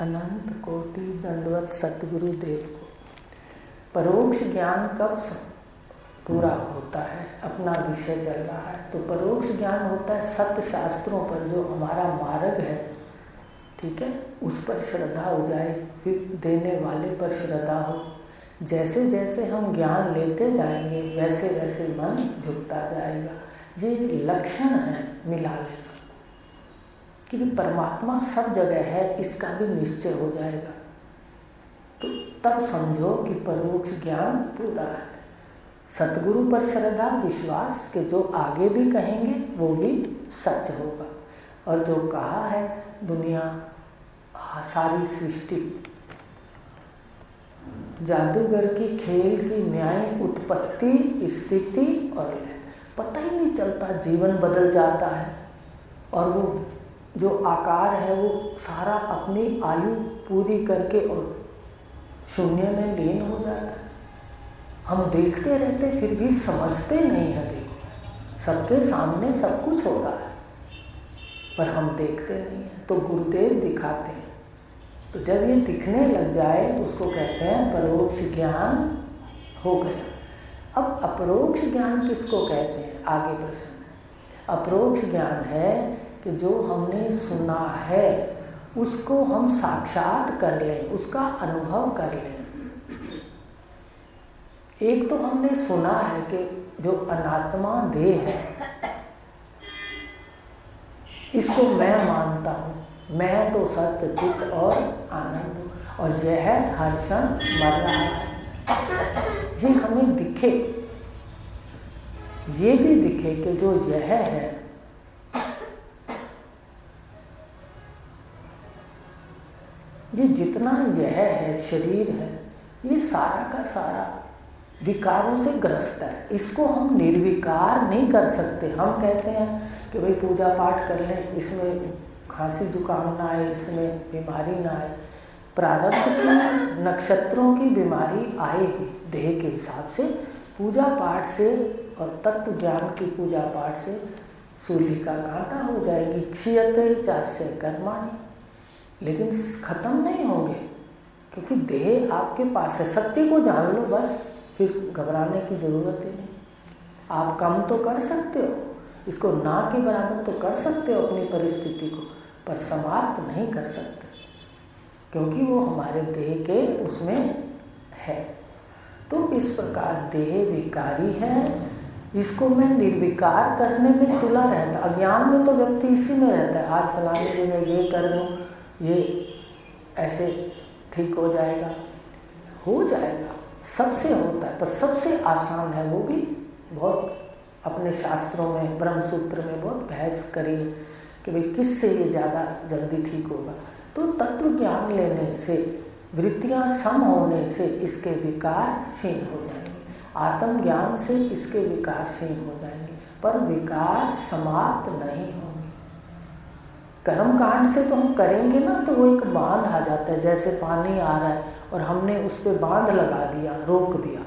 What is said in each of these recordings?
अनंत कोटि दंडवत सतगुरु देव को। परोक्ष ज्ञान कब पूरा होता है? अपना विषय चल रहा है तो परोक्ष ज्ञान होता है सत्य शास्त्रों पर जो हमारा मार्ग है, ठीक है, उस पर श्रद्धा हो जाए, फिर देने वाले पर श्रद्धा हो। जैसे जैसे हम ज्ञान लेते जाएंगे वैसे वैसे मन झुकता जाएगा। ये लक्षण है मिला लेना कि परमात्मा सब जगह है, इसका भी निश्चय हो जाएगा। तो तब समझो कि परोक्ष ज्ञान पूरा है। सतगुरु पर श्रद्धा विश्वास के जो आगे भी कहेंगे वो भी सच होगा। और जो कहा है दुनिया सारी सृष्टि जादूगर की खेल की न्याय उत्पत्ति स्थिति और पता ही नहीं चलता, जीवन बदल जाता है और वो जो आकार है वो सारा अपनी आयु पूरी करके और शून्य में लीन हो जाता है। हम देखते रहते फिर भी समझते नहीं है। देखो सबके सामने सब कुछ हो रहा है पर हम देखते नहीं हैं। तो गुरुदेव दिखाते हैं। तो जब ये दिखने लग जाए तो उसको कहते हैं परोक्ष ज्ञान हो गया। अब अपरोक्ष ज्ञान किसको कहते हैं? आगे प्रश्न है। अपरोक्ष ज्ञान है कि जो हमने सुना है उसको हम साक्षात कर लें, उसका अनुभव कर लें। एक तो हमने सुना है कि जो अनात्मा देह है इसको मैं मानता हूँ, मैं तो सत्य चित्त और आनंद हूँ और यह हर क्षण मर रहा है। ये हमें दिखे, ये भी दिखे कि जो यह है ये जितना यह है शरीर है ये सारा का सारा विकारों से ग्रस्त है। इसको हम निर्विकार नहीं कर सकते। हम कहते हैं कि भाई पूजा पाठ कर लें, इसमें खांसी जुकाम ना आए, इसमें बीमारी ना आए। प्रारब्ध की नक्षत्रों की बीमारी आएगी देह के हिसाब से। पूजा पाठ से और तत्व ज्ञान की पूजा पाठ से सूली का कांटा हो जाएगी। क्षीयते चास्य कर्माणि, लेकिन खत्म नहीं होंगे क्योंकि देह आपके पास है। सत्य को जान लो बस, फिर घबराने की जरूरत ही नहीं। आप कम तो कर सकते हो, इसको ना के बराबर तो कर सकते हो अपनी परिस्थिति को, पर समाप्त नहीं कर सकते क्योंकि वो हमारे देह के उसमें है। तो इस प्रकार देह विकारी है, इसको मैं निर्विकार करने में तुला रहता। अज्ञान में तो व्यक्ति इसी में रहता है, आज फलाने जगह ये कर लूँ, ये ऐसे ठीक हो जाएगा, हो जाएगा, सबसे होता है। पर सबसे आसान है वो भी बहुत अपने शास्त्रों में ब्रह्म सूत्र में बहुत बहस करी है कि भाई किससे ये ज़्यादा जल्दी ठीक होगा। तो तत्व ज्ञान लेने से, वृत्तियाँ सम होने से इसके विकार क्षीण हो जाएंगे, आत्म ज्ञान से इसके विकार क्षीण हो जाएंगे, पर विकार समाप्त नहीं होंगे। कर्म कांड से तो हम करेंगे ना तो वो एक बांध आ जाता है, जैसे पानी आ रहा है और हमने उस पर बांध लगा दिया, रोक दिया।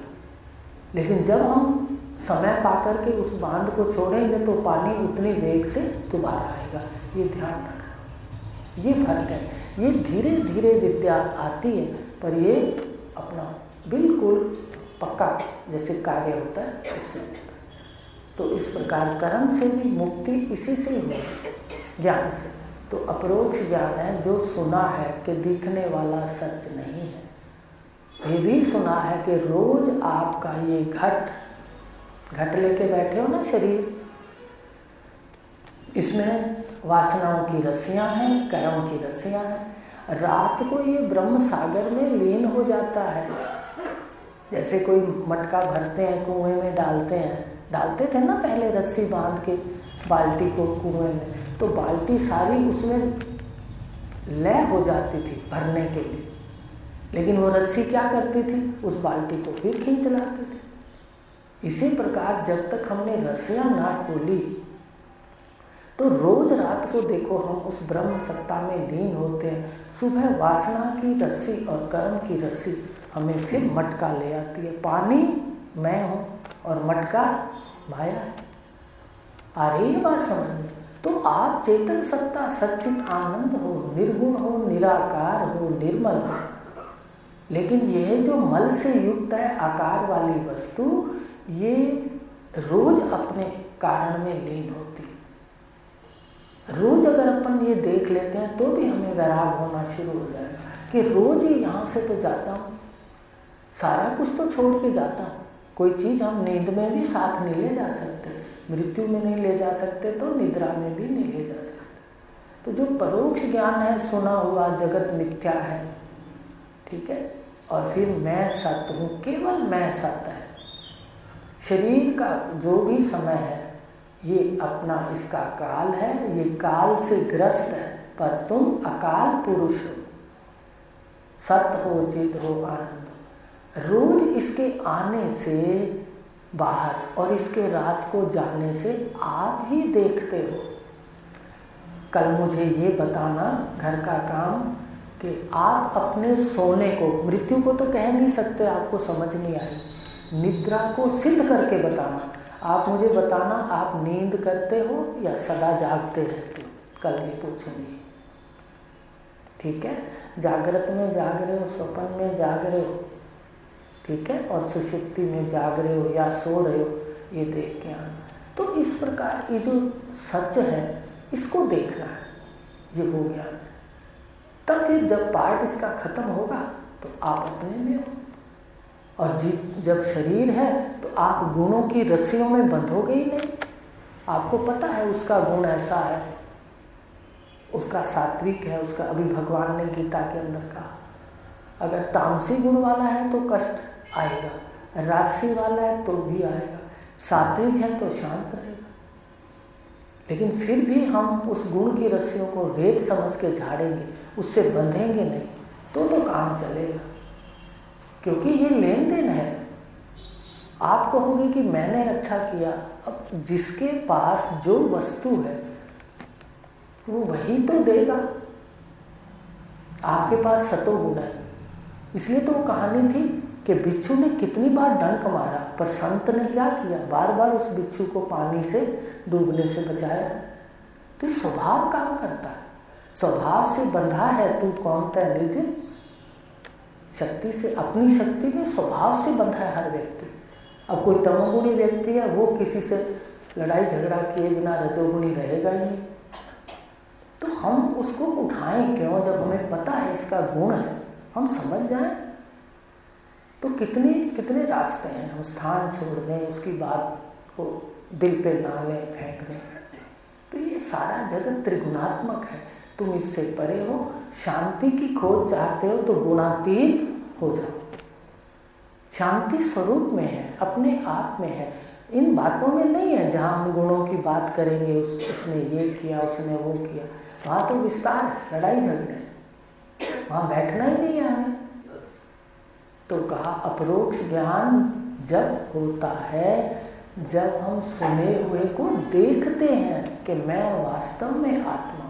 लेकिन जब हम समय पाकर के उस बांध को छोड़ेंगे तो पानी उतनी वेग से दोबारा आएगा। ये ध्यान रखना, ये फर्क है। ये धीरे धीरे विद्या आती है पर ये अपना बिल्कुल पक्का जैसे कार्य होता है उससे। तो इस प्रकार कर्म से भी मुक्ति इसी से ही है, ज्ञान से। तो अपरोक्ष ज्ञान है जो सुना है कि दिखने वाला सच नहीं है। ये भी सुना है कि रोज आपका ये घट लेके बैठे हो ना शरीर, इसमें वासनाओं की रस्सियां हैं, कर्म की रस्सियां हैं। रात को ये ब्रह्म सागर में लीन हो जाता है। जैसे कोई मटका भरते हैं कुएं में डालते हैं, डालते थे ना पहले रस्सी बांध के बाल्टी को कुएं में, तो बाल्टी सारी उसमें लय हो जाती थी भरने के लिए। लेकिन वो रस्सी क्या करती थी, उस बाल्टी को फिर खींच लाती थी। इसी प्रकार जब तक हमने रस्सियां ना खोली तो रोज रात को देखो हम उस ब्रह्म सत्ता में लीन होते हैं। सुबह वासना की रस्सी और कर्म की रस्सी हमें फिर मटका ले आती है। पानी मैं हूँ और मटका माया है। आ रही है बात समझ में? तो आप चेतन सत्ता सच्चित आनंद हो, निर्गुण हो, निराकार हो, निर्मल हो। लेकिन यह जो मल से युक्त है आकार वाली वस्तु, ये रोज अपने कारण में लीन होती है। रोज अगर अपन ये देख लेते हैं तो भी हमें वैराग होना शुरू हो जाएगा कि रोज ही यहाँ से तो जाता हूँ, सारा कुछ तो छोड़ के जाता हूँ। कोई चीज़ हम नींद में भी साथ नहीं ले जा सकते, मृत्यु में नहीं ले जा सकते तो निद्रा में भी नहीं ले जा सकते। तो जो परोक्ष ज्ञान है, सुना हुआ जगत मिथ्या है, ठीक है, और फिर मैं सत्य हूँ, केवल मैं सत्य है। शरीर का जो भी समय है ये अपना इसका काल है, ये काल से ग्रस्त है, पर तुम अकाल पुरुष हो, सत्य हो, चित हो, आनंद हो। रोज इसके आने से बाहर और इसके रात को जाने से आप ही देखते हो। कल मुझे ये बताना घर का काम कि आप अपने सोने को, मृत्यु को तो कह नहीं सकते, आपको समझ नहीं आई, निद्रा को सिद्ध करके बताना। आप मुझे बताना आप नींद करते हो या सदा जागते रहते हो, कल ये पूछूंगी, ठीक है। जागृत में जाग रहे हो, स्वप्न में जाग रहे हो, ठीक है, और सुषुप्ति में जाग रहे हो या सो रहे हो, ये देख के आना। तो इस प्रकार ये जो सच है इसको देखना है, ये हो गया। तब फिर जब पार्ट इसका खत्म होगा तो आप अपने में हो, और जब शरीर है तो आप गुणों की रस्सियों में बंधोगे ही नहीं। आपको पता है उसका गुण ऐसा है, उसका सात्विक है, उसका, अभी भगवान ने गीता के अंदर कहा, अगर तामसी गुण वाला है तो कष्ट आएगा, राजसी वाला है तो भी आएगा, सात्विक है तो शांत रहेगा। लेकिन फिर भी हम उस गुण की रस्सियों को रेत समझ के झाड़ेंगे, उससे बंधेंगे नहीं, तो काम चलेगा। क्योंकि ये लेन देन है। आप कहोगे कि मैंने अच्छा किया, अब जिसके पास जो वस्तु है वो वही तो देगा। आपके पास सतोगुण है, इसलिए तो वो कहानी थी कि बिच्छू ने कितनी बार डंक मारा, पर संत ने क्या किया, बार बार उस बिच्छू को पानी से डूबने से बचाया। तो स्वभाव काम करता है, स्वभाव से बंधा है तू कौन तय निर्जित, शक्ति से, अपनी शक्ति में स्वभाव से बंधा है हर व्यक्ति। अब कोई तमोगुणी व्यक्ति है, वो किसी से लड़ाई झगड़ा किए बिना रजोगुणी रहेगा ही नहीं। तो हम उसको उठाएं क्यों, जब हमें पता है इसका गुण है, हम समझ जाएं। तो कितने कितने रास्ते हैं, हम स्थान छोड़ दें, उसकी बात को दिल पे ना लें, फेंक दें। तो ये सारा जगत त्रिगुणात्मक है। तुम इससे परे हो, शांति की खोज चाहते हो तो गुणातीत हो जाओ। शांति स्वरूप में है, अपने आप में है, इन बातों में नहीं है जहाँ हम गुणों की बात करेंगे, उसने ये किया, उसने वो किया। वहाँ तो विस्तार है, लड़ाई झगड़े, वहाँ बैठना ही नहीं है हमें। तो कहा अपरोक्ष ज्ञान जब होता है, जब हम सुने हुए को देखते हैं कि मैं वास्तव में आत्मा,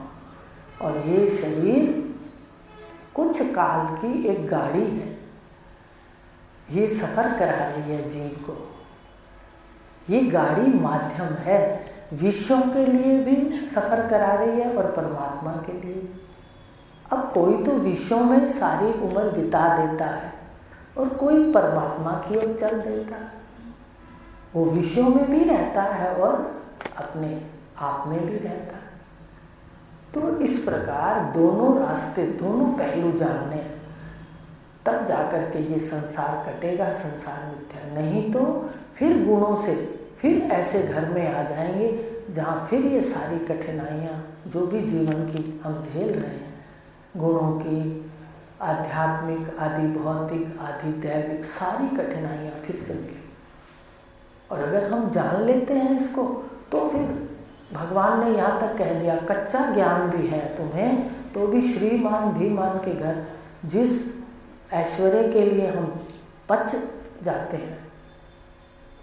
और ये शरीर कुछ काल की एक गाड़ी है, ये सफर करा रही है जीव को। ये गाड़ी माध्यम है, विश्वों के लिए भी सफर करा रही है और परमात्मा के लिए। अब कोई तो विश्वों में सारी उम्र बिता देता है और कोई परमात्मा की ओर चल देता है। वो विश्वों में भी रहता है और अपने आप में भी रहता है। तो इस प्रकार दोनों रास्ते, दोनों पहलू जानने, तब जाकर के ये संसार कटेगा, संसार मिथ्या। नहीं तो फिर गुणों से फिर ऐसे घर में आ जाएंगे जहाँ फिर ये सारी कठिनाइयाँ जो भी जीवन की हम झेल रहे हैं, गुणों की, आध्यात्मिक, आदि भौतिक, आदि दैविक, सारी कठिनाइयाँ फिर से मिलेंगी। और अगर हम जान लेते हैं इसको, तो फिर भगवान ने यहाँ तक कह दिया, कच्चा ज्ञान भी है तुम्हें तो भी श्रीमान भीमान के घर, जिस ऐश्वर्य के लिए हम पच जाते हैं,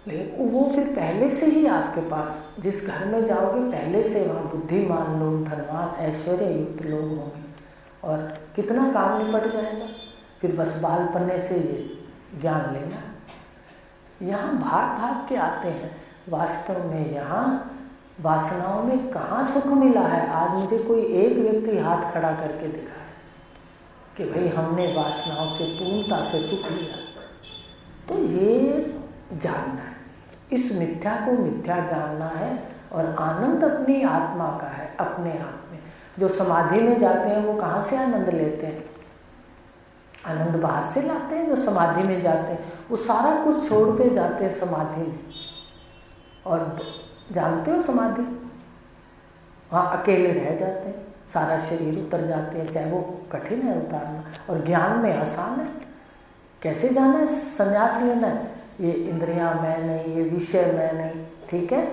लेकिन वो फिर पहले से ही आपके पास, जिस घर में जाओगे पहले से वहाँ बुद्धिमान लोग, धनवान, ऐश्वर्य युक्त लोग होंगे, और कितना काम निपट जाएगा। फिर बस बालपने से ये ज्ञान लेना। यहाँ भाग भाग के आते हैं, वास्तव में यहाँ वासनाओं में कहाँ सुख मिला है। आज मुझे कोई एक व्यक्ति हाथ खड़ा करके दिखाए कि भाई हमने वासनाओं से पूर्णता से सुख लिया। तो ये जानना है, इस मिथ्या को मिथ्या जानना है और आनंद अपनी आत्मा का है, अपने आप में। जो समाधि में जाते हैं वो कहाँ से आनंद लेते हैं? आनंद बाहर से लाते हैं। जो समाधि में जाते हैं वो सारा कुछ छोड़ते जाते हैं समाधि में। और जानते हो समाधि, वहाँ अकेले रह जाते हैं, सारा शरीर उतर जाते हैं, चाहे वो कठिन है उतारना। और ज्ञान में आसान है। कैसे जाना है? संन्यास लेना है। ये इंद्रियां मैं नहीं, ये विषय मैं नहीं, ठीक है,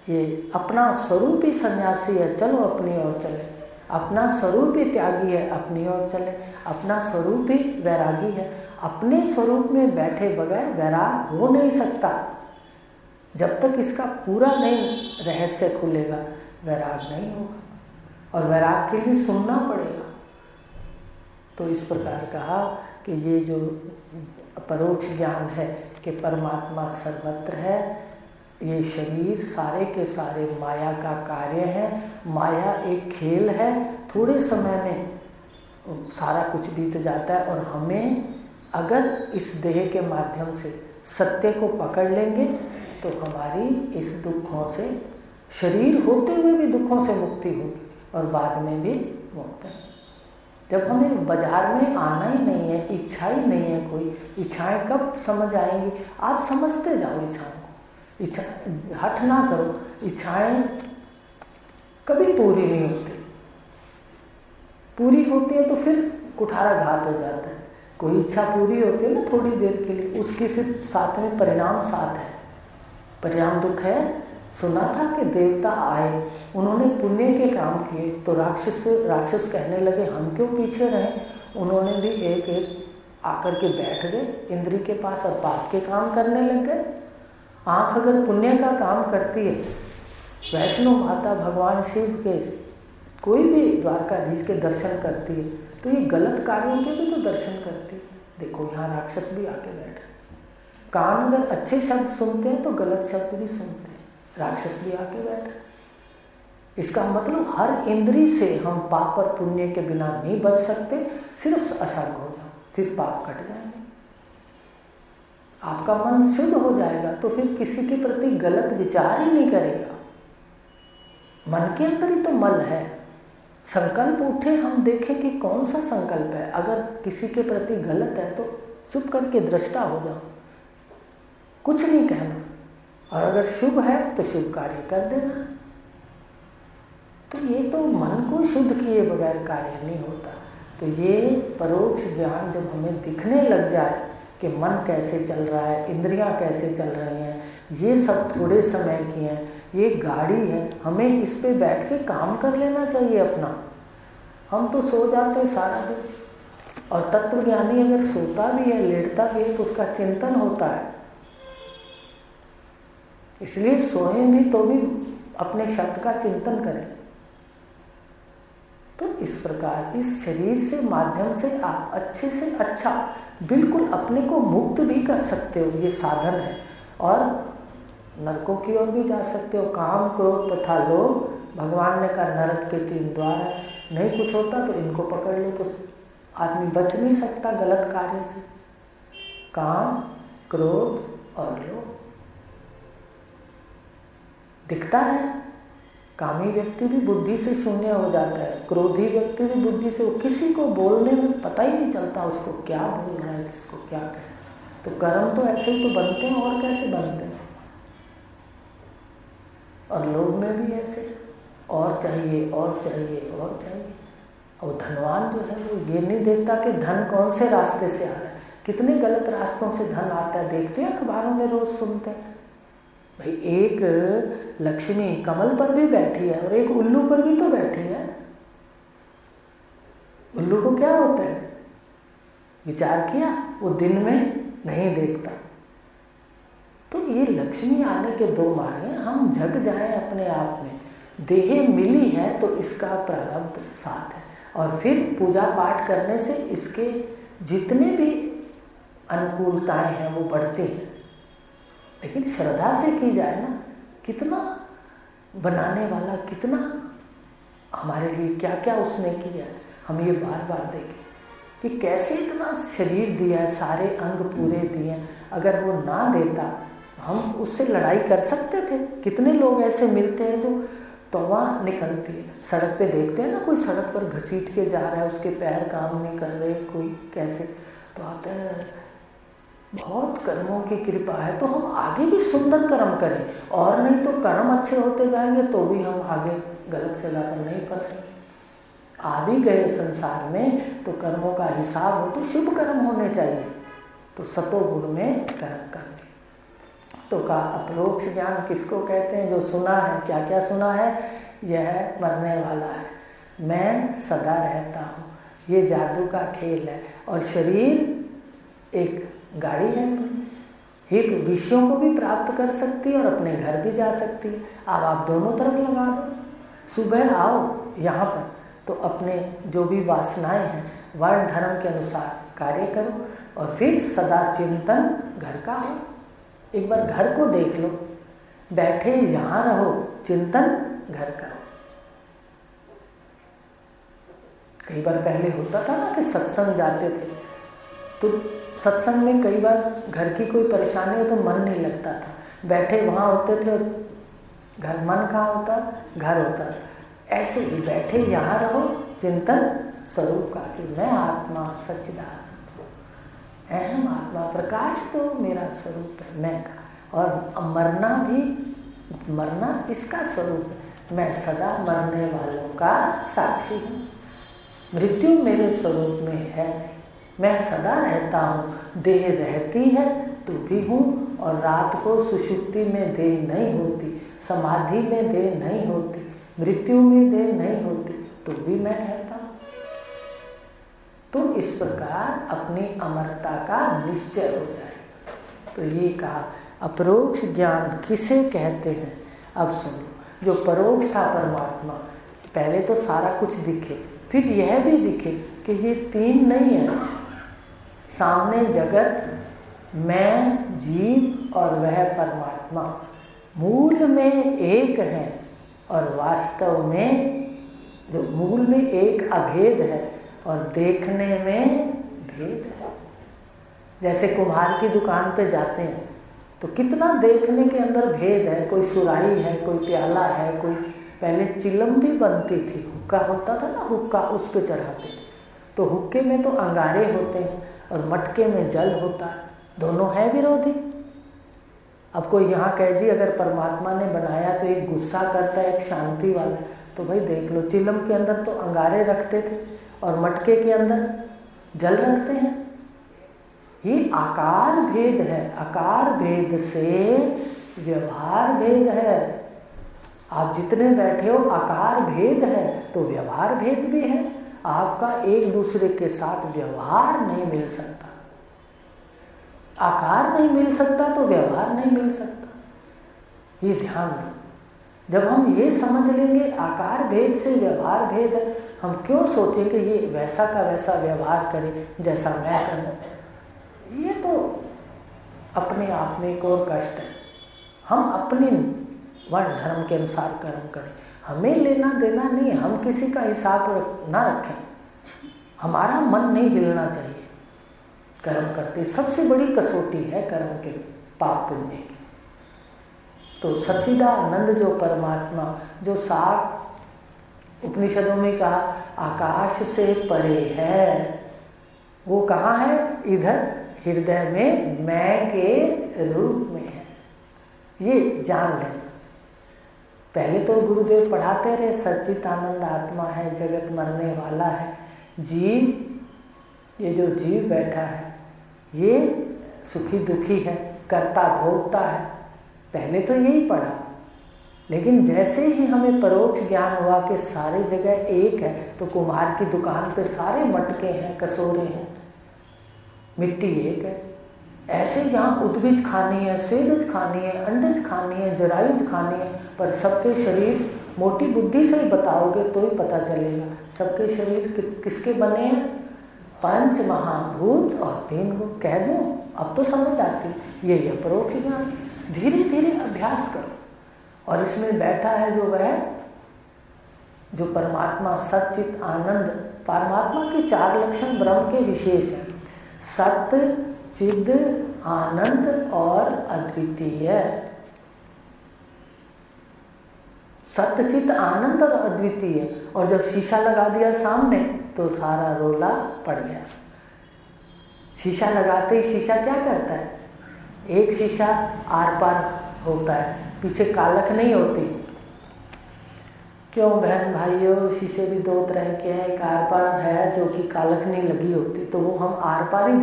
ये अपना स्वरूप ही सन्यासी है, चलो अपनी ओर चले। अपना स्वरूप ही त्यागी है, अपनी ओर चले। अपना स्वरूप ही वैरागी है। अपने स्वरूप में बैठे बगैर वैराग हो नहीं सकता। जब तक इसका पूरा नहीं रहस्य खुलेगा वैराग नहीं होगा। और वैराग के लिए सुनना पड़ेगा। तो इस प्रकार कहा कि ये जो परोक्ष ज्ञान है कि परमात्मा सर्वत्र है, ये शरीर सारे के सारे माया का कार्य है। माया एक खेल है, थोड़े समय में सारा कुछ बीत जाता है। और हमें अगर इस देह के माध्यम से सत्य को पकड़ लेंगे तो हमारी इस दुखों से, शरीर होते हुए भी दुखों से मुक्ति होगी और बाद में भी मुक्त है। जब हमें बाजार में आना ही नहीं है, इच्छा ही नहीं है कोई, इच्छाएं कब समझ आएंगी? आप समझते जाओ इच्छाओं को। इच्छा हट ना करो, इच्छाएं कभी पूरी नहीं होती। पूरी होती है तो फिर कुठाराघात हो जाता है। कोई इच्छा पूरी होती है ना थोड़ी देर के लिए, उसकी फिर साथ में परिणाम साथ है, परिणाम दुख है। सुना था कि देवता आए, उन्होंने पुण्य के काम किए तो राक्षस कहने लगे हम क्यों पीछे रहें। उन्होंने भी एक एक आकर के बैठ गए इंद्री के पास और पाप के काम करने लग गए। आँख अगर पुण्य का काम करती है, वैष्णो माता भगवान शिव के कोई भी द्वारकाधीश के दर्शन करती है तो ये गलत कार्यों के भी तो दर्शन करती है। देखो यहाँ राक्षस भी आके बैठे। कान अगर अच्छे शब्द सुनते हैं तो गलत शब्द भी सुनते हैं, राक्षस भी आके बैठे। इसका मतलब हर इंद्री से हम पाप और पुण्य के बिना नहीं बच सकते। सिर्फ असंग हो जाओ, फिर पाप कट जाएंगे। आपका मन शुद्ध हो जाएगा तो फिर किसी के प्रति गलत विचार ही नहीं करेगा। मन के अंदर ही तो मल है। संकल्प उठे, हम देखें कि कौन सा संकल्प है। अगर किसी के प्रति गलत है तो चुप करके दृष्टा हो जाओ, कुछ नहीं कहना। और अगर शुभ है तो शुभ कार्य कर देना। तो ये तो मन को शुद्ध किए बगैर कार्य नहीं होता। तो ये परोक्ष ज्ञान जब हमें दिखने लग जाए कि मन कैसे चल रहा है, इंद्रियां कैसे चल रही हैं, ये सब थोड़े समय की हैं, ये गाड़ी है, हमें इस पे बैठ के काम कर लेना चाहिए अपना। हम तो सो जाते हैं सारा दिन। और तत्वज्ञानी अगर सोता भी है, लेटता भी है तो उसका चिंतन होता है। इसलिए सोए भी तो भी अपने शब्द का चिंतन करें। तो इस प्रकार इस शरीर से माध्यम से आप अच्छे से अच्छा बिल्कुल अपने को मुक्त भी कर सकते हो। ये साधन है। और नरकों की ओर भी जा सकते हो। काम, क्रोध तथा लोभ, भगवान ने कहा नरक के 3 द्वार है। नहीं कुछ होता तो इनको पकड़ लो तो आदमी बच नहीं सकता गलत कार्य से। काम, क्रोध और लोभ दिखता है। कामी व्यक्ति भी बुद्धि से शून्य हो जाता है, क्रोधी व्यक्ति भी बुद्धि से, वो किसी को बोलने में पता ही नहीं चलता उसको क्या बोल रहा है, किसको क्या कहे। तो कर्म तो ऐसे ही तो बनते हैं, और कैसे बनते हैं। और लोभ में भी ऐसे, और चाहिए और चाहिए और चाहिए। और धनवान जो है वो ये नहीं देखता कि धन कौन से रास्ते से आ रहा है। कितने गलत रास्तों से धन आता है, देखते हैं अखबारों में, रोज सुनते हैं। भाई एक लक्ष्मी कमल पर भी बैठी है और एक उल्लू पर भी तो बैठी है। उल्लू को क्या होता है, विचार किया, वो दिन में नहीं देखता। तो ये लक्ष्मी आने के 2 मार्ग हैं। हम जग जाएं अपने आप में, देह मिली है तो इसका प्रारब्ध साथ है। और फिर पूजा पाठ करने से इसके जितने भी अनुकूलताएं हैं वो बढ़ती हैं। लेकिन श्रद्धा से की जाए ना, कितना बनाने वाला, कितना हमारे लिए क्या क्या उसने किया, हम ये बार बार देखें। कि कैसे इतना शरीर दिया है, सारे अंग पूरे दिए, अगर वो ना देता हम उससे लड़ाई कर सकते थे? कितने लोग ऐसे मिलते हैं जो तवा निकलती है, सड़क पे देखते हैं ना, कोई सड़क पर घसीट के जा रहा है, उसके पैर काम नहीं कर रहे, कोई कैसे, तो आता है बहुत कर्मों की कृपा है तो हम आगे भी सुंदर कर्म करें, और नहीं तो कर्म अच्छे होते जाएंगे तो भी हम आगे गलत जगह पर नहीं फंसेंगे। आ भी गए संसार में तो कर्मों का हिसाब हो तो शुभ कर्म होने चाहिए, तो सतोगुण में कर्म करने। तो का अपरोक्ष ज्ञान किसको कहते हैं? जो सुना है, क्या क्या सुना है? यह मरने वाला है, मैं सदा रहता हूँ, ये जादू का खेल है, और शरीर एक गाड़ी है, ये विषयों को भी प्राप्त कर सकती है और अपने घर भी जा सकती है। अब आप दोनों तरफ लगा दो, सुबह आओ यहाँ पर तो अपने जो भी वासनाएं हैं वर्ण धर्म के अनुसार कार्य करो, और फिर सदा चिंतन घर का हो। एक बार घर को देख लो, बैठे यहाँ रहो, चिंतन घर का हो। कई बार पहले होता था ना कि सत्संग जाते थे, तो सत्संग में कई बार घर की कोई परेशानी हो तो मन नहीं लगता था, बैठे वहाँ होते थे और घर, मन कहाँ होता? घर होता। ऐसे ही बैठे यहाँ रहो, चिंतन स्वरूप का कि मैं आत्मा सच्चिदानंद हूँ, अहम आत्मा, प्रकाश तो मेरा स्वरूप है, मैं का। और मरना भी, मरना इसका स्वरूप है, मैं सदा मरने वालों का साक्षी हूँ, मृत्यु मेरे स्वरूप में है नहीं, मैं सदा रहता हूँ, देह रहती है तो भी हूँ, और रात को सुषुप्ति में देह नहीं होती, समाधि में देह नहीं होती, मृत्यु में देह नहीं होती, तो भी मैं रहता हूँ। तो इस प्रकार अपनी अमरता का निश्चय हो जाए। तो ये कहा अपरोक्ष ज्ञान किसे कहते हैं? अब सुनो, जो परोक्ष था परमात्मा, पहले तो सारा कुछ दिखे, फिर यह भी दिखे कि ये तीन नहीं है, सामने जगत, मैं, जीव और वह परमात्मा मूल में एक है, और वास्तव में जो मूल में एक अभेद है और देखने में भेद है। जैसे कुम्हार की दुकान पे जाते हैं तो कितना देखने के अंदर भेद है, कोई सुराही है, कोई प्याला है, कोई, पहले चिलम भी बनती थी, हुक्का होता था ना, हुक्का उस पे चढ़ाते थे, तो हुक्के में तो अंगारे होते हैं और मटके में जल होता है, दोनों है विरोधी। अब कोई यहाँ कहे जी अगर परमात्मा ने बनाया तो एक गुस्सा करता है, एक शांति वाला, तो भाई देख लो, चिलम के अंदर तो अंगारे रखते थे और मटके के अंदर जल रखते हैं। ये आकार भेद है, आकार भेद से व्यवहार भेद है। आप जितने बैठे हो आकार भेद है तो व्यवहार भेद भी है। आपका एक दूसरे के साथ व्यवहार नहीं मिल सकता, आकार नहीं मिल सकता तो व्यवहार नहीं मिल सकता। ये ध्यान दो, जब हम ये समझ लेंगे आकार भेद से व्यवहार भेद है, हम क्यों सोचें कि ये वैसा का वैसा व्यवहार करे जैसा मैं करूं। ये तो अपने आप में एक और कष्ट है। हम अपने वर्ण धर्म के अनुसार कर्म करें, हमें लेना देना नहीं, हम किसी का हिसाब ना रखें, हमारा मन नहीं हिलना चाहिए। कर्म करते सबसे बड़ी कसौटी है कर्म के पाप पुण्य की। तो सच्चिदानंद जो परमात्मा, जो साफ उपनिषदों में कहा आकाश से परे है, वो कहाँ है? इधर हृदय में मैं के रूप में है। ये जान लें। पहले तो गुरुदेव पढ़ाते रहे सच्चिदानंद आत्मा है, जगत मरने वाला है, जीव, ये जो जीव बैठा है ये सुखी दुखी है, कर्ता भोगता है। पहले तो यही पढ़ा, लेकिन जैसे ही हमें परोक्ष ज्ञान हुआ कि सारी जगह एक है, तो कुम्हार की दुकान पे सारे मटके हैं, कसोरे हैं, मिट्टी एक है। ऐसे यहाँ उद्भिज खानी है, सेदज खानी है, अंडज खानी है, जरायुज खानी है, पर सबके शरीर मोटी बुद्धि से ही बताओगे तो ही पता चलेगा सबके शरीर किसके बने हैं? 5 महाभूत और 3 गुण। कह दूं अब तो समझ आती। ये अपरोक्ष ज्ञान, धीरे धीरे अभ्यास करो। और इसमें बैठा है जो वह, जो परमात्मा सच्चित आनंद परमात्मा के 4 लक्षण ब्रह्म के विशेष हैं, सत्य, चिद, आनंद और अद्वितीय। सत्य, चित, आनंद और अद्वितीय। और जब शीशा लगा दिया सामने तो सारा रोला पड़ गया। शीशा लगाते ही शीशा क्या करता है, एक शीशा आर पार होता है, पीछे कालख नहीं होती। क्यों बहन भाइयों, शीशे भी 2 तरह के हैं, एक आर पार है जो कि कालख नहीं लगी होती, तो वो हम आर पार ही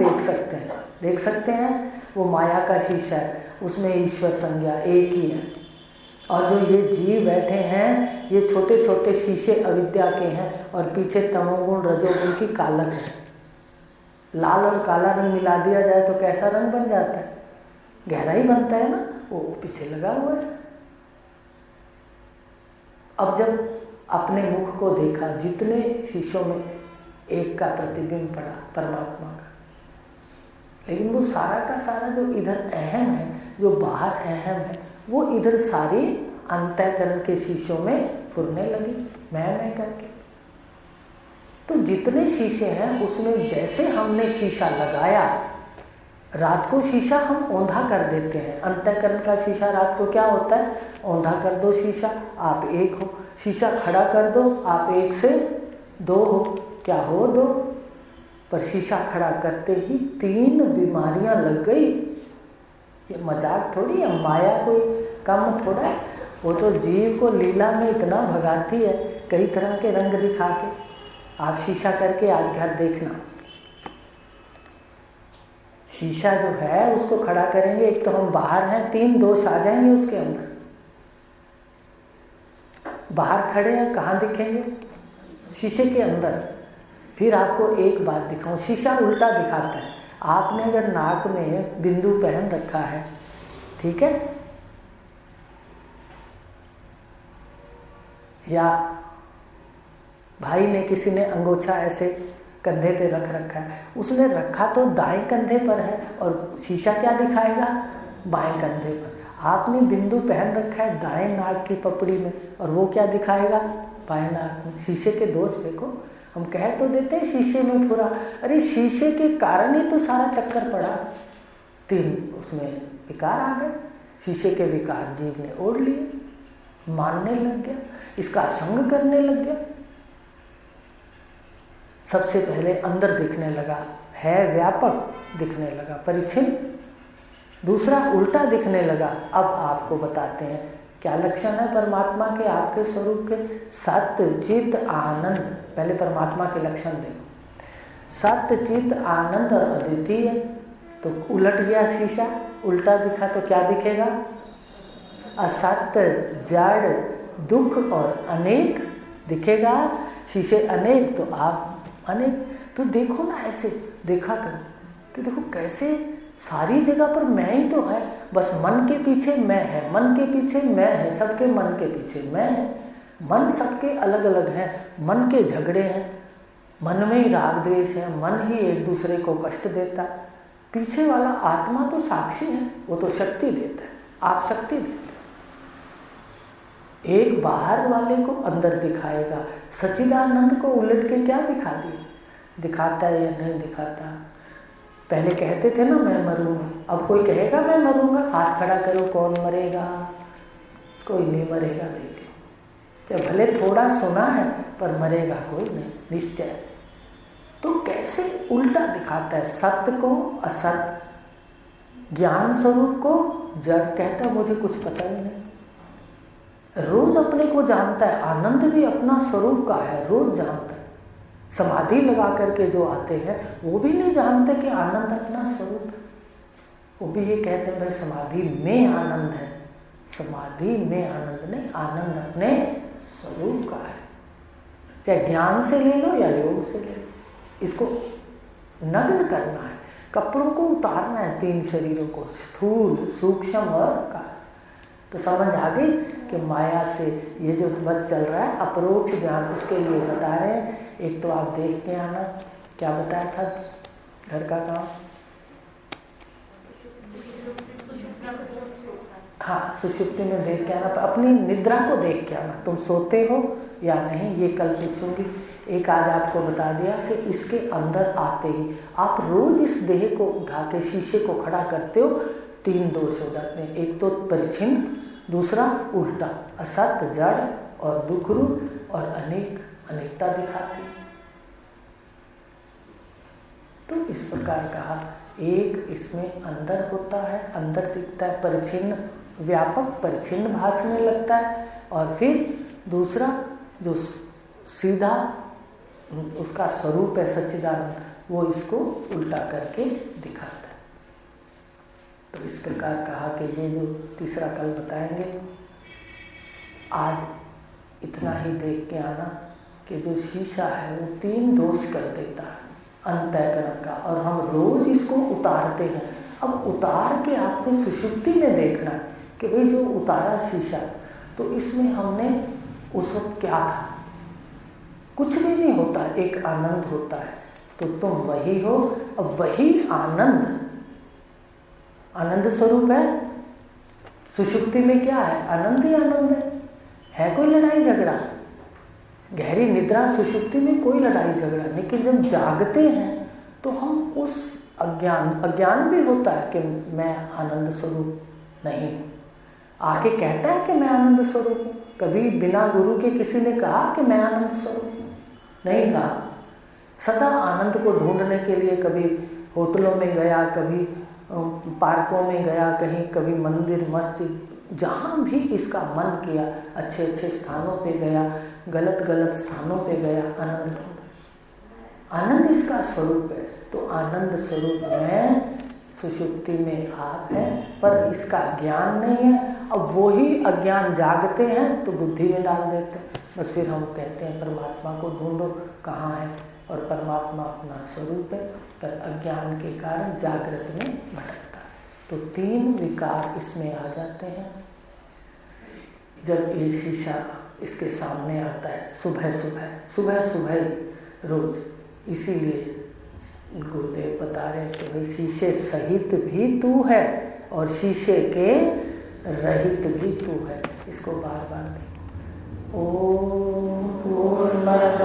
देख सकते हैं। वो माया का शीशा है, उसमें ईश्वर संज्ञा एक ही है। और जो ये जीव बैठे हैं, ये छोटे छोटे शीशे अविद्या के हैं और पीछे तमोगुण रजोगुण की कालख है। लाल और काला रंग मिला दिया जाए तो कैसा रंग बन जाता है, गहराई बनता है ना, वो पीछे लगा हुआ है। अब जब अपने मुख को देखा, जितने शीशों में एक का प्रतिबिंब पड़ा परमात्मा का, लेकिन वो सारा का सारा जो इधर अहम है, जो बाहर अहम है, वो इधर सारी अंतःकरण के शीशों में फुरने लगी, मैं करके। तो जितने शीशे हैं उसमें जैसे हमने शीशा लगाया, रात को शीशा हम औंधा कर देते हैं। अंतःकरण का शीशा रात को क्या होता है, औंधा कर दो शीशा, आप एक हो। शीशा खड़ा कर दो, आप 1 से 2 हो, क्या हो 2। पर शीशा खड़ा करते ही 3 बीमारियां लग गई। ये मजाक थोड़ी है, माया कोई कम थोड़ा है। वो तो जीव को लीला में इतना भगाती है, कई तरह के रंग दिखा के। आप शीशा करके आज घर देखना, शीशा जो है उसको खड़ा करेंगे, एक तो हम बाहर हैं, 3 दोष आ जाएंगे उसके अंदर। बाहर खड़े हैं, कहाँ दिखेंगे, शीशे के अंदर। फिर आपको एक बात दिखाऊं, शीशा उल्टा दिखाता है। आपने अगर नाक में बिंदु पहन रखा है, ठीक है, या भाई ने, किसी ने अंगोछा ऐसे कंधे पे रख रखा है, उसने रखा तो दाएं कंधे पर है और शीशा क्या दिखाएगा, बाएं कंधे पर। आपने बिंदु पहन रखा है दाएं नाक की पपड़ी में और वो क्या दिखाएगा, बाएं नाक में। शीशे के दोष देखो, हम कह तो देते हैं शीशे में फुरा, अरे शीशे के कारण ही तो सारा चक्कर पड़ा। 3 उसमें विकार आ गए, शीशे के विकार जीव ने ओढ़ लिए, मानने लग गया, इसका संग करने लग गया। सबसे पहले अंदर दिखने लगा, है व्यापक दिखने लगा, परिच्छिन्न। दूसरा उल्टा दिखने लगा। अब आपको बताते हैं क्या लक्षण है परमात्मा के, आपके स्वरूप के, सत्य, चित, आनंद। पहले परमात्मा के लक्षण देखो, सत्य, चित, आनंद और अद्वितीय। तो उलट गया शीशा, उल्टा दिखा तो क्या दिखेगा, असत्य, जड़, दुख और अनेक दिखेगा। शीशे अनेक तो आप अनेक। तो देखो ना, ऐसे देखा करो कि देखो कैसे सारी जगह पर मैं ही तो है, बस मन के पीछे मैं है, मन के पीछे मैं है, सबके मन के पीछे मैं है। मन सबके अलग अलग हैं, मन के झगड़े हैं, मन में ही राग द्वेष है, मन ही एक दूसरे को कष्ट देता। पीछे वाला आत्मा तो साक्षी है, वो तो शक्ति देता है, आप शक्ति देते। एक बाहर वाले को अंदर दिखाएगा। सच्चिदानंद को उलट के क्या दिखा दिया, दिखाता है या नहीं दिखाता। पहले कहते थे ना मैं मरूंगा, अब कोई कहेगा मैं मरूंगा, हाथ खड़ा करो, कौन मरेगा, कोई नहीं मरेगा। देख लो, जब भले थोड़ा सुना है पर मरेगा कोई नहीं, निश्चय। तो कैसे उल्टा दिखाता है, सत्य को असत्य, ज्ञान स्वरूप को जड़ कहता, मुझे कुछ पता ही नहीं। रोज अपने को जानता है, आनंद भी अपना स्वरूप का है, रोज जानता है। समाधि लगा करके जो आते हैं वो भी नहीं जानते कि आनंद अपना स्वरूप है। वो भी ये कहते हैं भाई समाधि में आनंद है, समाधि में आनंद नहीं, आनंद अपने स्वरूप का है। चाहे ज्ञान से ले लो या योग से ले लो, इसको नग्न करना है, कपड़ों को उतारना है, 3 शरीरों को, स्थूल, सूक्ष्म और कारण। तो समझ आ गई कि माया से ये जो वध चल रहा है अपरोक्ष ज्ञान, उसके लिए बता रहे हैं। एक तो आप देख के आना, क्या बताया था घर का काम, हाँ सुषुप्ति में देख के आना, अपनी निद्रा को देख के आना। तुम सोते हो या नहीं, ये कल पूछूंगी। एक आज आपको बता दिया कि इसके अंदर आते ही आप रोज इस देह को उठा के शीशे को खड़ा करते हो, 3 दोष हो जाते हैं। एक तो परिच्छिन्न, दूसरा उल्टा, असत, जड़ और दुख रूप और अनेकता दिखाती। तो इस प्रकार कहा, एक इसमें अंदर होता है, अंदर दिखता है, परिच्छिन्न व्यापक परिच्छिन्न भासने लगता है, और फिर दूसरा जो सीधा उसका स्वरूप है सच्चिदानंद, वो इसको उल्टा करके दिखाता है। तो इस प्रकार कहा कि ये जो तीसरा कल बताएंगे, आज इतना ही देख के आना कि जो शीशा है वो 3 दोष कर देता है अंतःकरण का, और हम रोज इसको उतारते हैं। अब उतार के आपने सुषुप्ति में देखना कि भाई जो उतारा शीशा, तो इसमें हमने उस वक्त क्या था, कुछ भी नहीं होता, एक आनंद होता है, तो तुम वही हो। अब वही आनंद स्वरूप है। सुषुप्ति में क्या है, आनंद ही आनंद है कोई लड़ाई झगड़ा? गहरी निद्रा सुषुप्ति में कोई लड़ाई झगड़ा, लेकिन जब जागते हैं तो हम उस अज्ञान भी होता है कि मैं आनंद स्वरूप नहीं हूँ। आके कहता है कि मैं आनंद स्वरूप हूँ। कभी बिना गुरु के किसी ने कहा कि मैं आनंद स्वरूप हूँ? नहीं कहा। सदा आनंद को ढूंढने के लिए कभी होटलों में गया, कभी पार्कों में गया, कभी मंदिर मस्जिद, जहाँ भी इसका मन किया, अच्छे अच्छे स्थानों पे गया, गलत स्थानों पे गया, आनंद ढूंढा। आनंद इसका स्वरूप है। तो आनंद स्वरूप में सुषुप्ति में आप हैं, पर इसका ज्ञान नहीं है। अब वो ही अज्ञान जागते हैं तो बुद्धि में डाल देते हैं। बस फिर हम कहते हैं परमात्मा को ढूंढो कहाँ है, और परमात्मा अपना स्वरूप है, पर अज्ञान के कारण जागृत में भटकता है। तो 3 विकार इसमें आ जाते हैं जब ये शीशा इसके सामने आता है सुबह रोज। इसीलिए गुरुदेव बता रहे कि भाई शीशे सहित भी तू है और शीशे के रहित भी तू है। इसको बार बार देखो। ओम पूर्णमद